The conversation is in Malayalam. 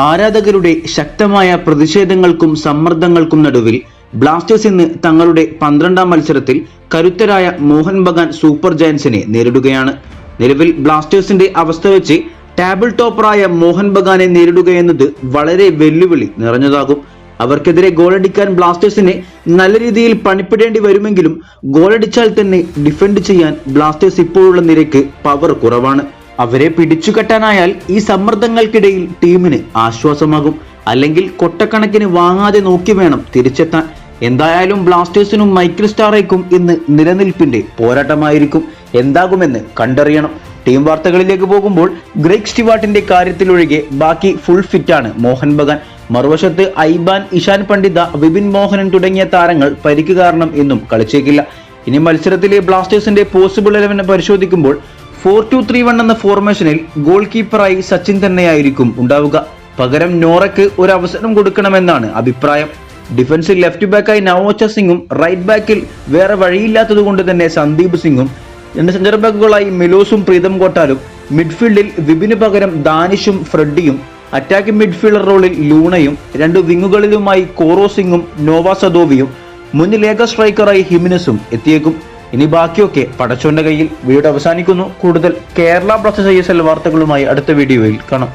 ആരാധകരുടെ ശക്തമായ പ്രതിഷേധങ്ങൾക്കും സമ്മർദ്ദങ്ങൾക്കും നടുവിൽ ബ്ലാസ്റ്റേഴ്സ് ഇന്ന് തങ്ങളുടെ 12ാം മത്സരത്തിൽ കരുത്തരായ മോഹൻ ബഗാൻ സൂപ്പർ ജയൻസിനെ നേരിടുകയാണ്. നിലവിൽ ബ്ലാസ്റ്റേഴ്സിന്റെ അവസ്ഥ വെച്ച് ടേബിൾ ടോപ്പറായ മോഹൻ ബഗാനെ നേരിടുകയെന്നത് വളരെ വെല്ലുവിളി നിറഞ്ഞതാകും. അവർക്കെതിരെ ഗോളടിക്കാൻ ബ്ലാസ്റ്റേഴ്സിനെ നല്ല രീതിയിൽ പണിപ്പെടേണ്ടി വരുമെങ്കിലും ഗോളടിച്ചാൽ തന്നെ ഡിഫെൻഡ് ചെയ്യാൻ ബ്ലാസ്റ്റേഴ്സ് ഇപ്പോഴുള്ള നിരക്ക് പവർ കുറവാണ്. അവരെ പിടിച്ചുകെട്ടാനായാൽ ഈ സമ്മർദ്ദങ്ങൾക്കിടയിൽ ടീമിന് ആശ്വാസമാകും. അല്ലെങ്കിൽ കൊട്ടക്കണക്കിന് വാങ്ങാതെ നോക്കി വേണം തിരിച്ചെത്താൻ. എന്തായാലും ബ്ലാസ്റ്റേഴ്സിനും മൈക്കിൾ സ്റ്റാറേക്കും ഇന്ന് നിലനിൽപ്പിന്റെ പോരാട്ടമായിരിക്കും. എന്താകുമെന്ന് കണ്ടറിയണം. ടീം വാർത്തകളിലേക്ക് പോകുമ്പോൾ ഗ്രെഗ് സ്റ്റുവാർട്ടിന്റെ കാര്യത്തിലൊഴികെ ബാക്കി ഫുൾ ഫിറ്റാണ് മോഹൻ ബഗാൻ. മറുവശത്ത് ഐബാൻ, ഇഷാൻ പണ്ഡിത, വിപിൻ മോഹനൻ തുടങ്ങിയ താരങ്ങൾ പരിക്ക് കാരണം ഇന്നും കളിച്ചേക്കില്ല. ഇനി മത്സരത്തിലെ ബ്ലാസ്റ്റേഴ്സിന്റെ പോസിബിൾ 11 പരിശോധിക്കുമ്പോൾ 4-2-3-1 എന്ന ഫോർമേഷനിൽ ഗോൾ കീപ്പറായി സച്ചിൻ തന്നെയായിരിക്കും ഉണ്ടാവുക. പകരം നോറയ്ക്ക് ഒരു അവസരം കൊടുക്കണമെന്നാണ് അഭിപ്രായം. ഡിഫൻസിൽ ലെഫ്റ്റ് ബാക്കായി നവോച്ച സിംഗും റൈറ്റ് ബാക്കിൽ വേറെ വഴിയില്ലാത്തതുകൊണ്ട് തന്നെ സന്ദീപ് സിംഗും, 2 സെന്റർ ബാക്കുകളായി മെലോസും പ്രീതം കോട്ടാലും, മിഡ്ഫീൽഡിൽ വിപിന് പകരം ദാനിഷും ഫ്രെഡിയും, അറ്റാക്കിംഗ് മിഡ്ഫീൽഡർ റോളിൽ ലൂണയും, 2 വിങ്ങുകളിലുമായി കോറോ സിംഗും നോവ സദോവിയും, മുന്നിൽ ഏക സ്ട്രൈക്കറായി ഹിമിനസും എത്തിയേക്കും. ഇനി ബാക്കിയൊക്കെ പടച്ചോന്റെ കയ്യിൽ. വീഡിയോ അവസാനിക്കുന്നു. കൂടുതൽ കേരള ബ്ലാസ്റ്റേഴ്സ് ISL വാർത്തകളുമായി അടുത്ത വീഡിയോയിൽ കാണാം.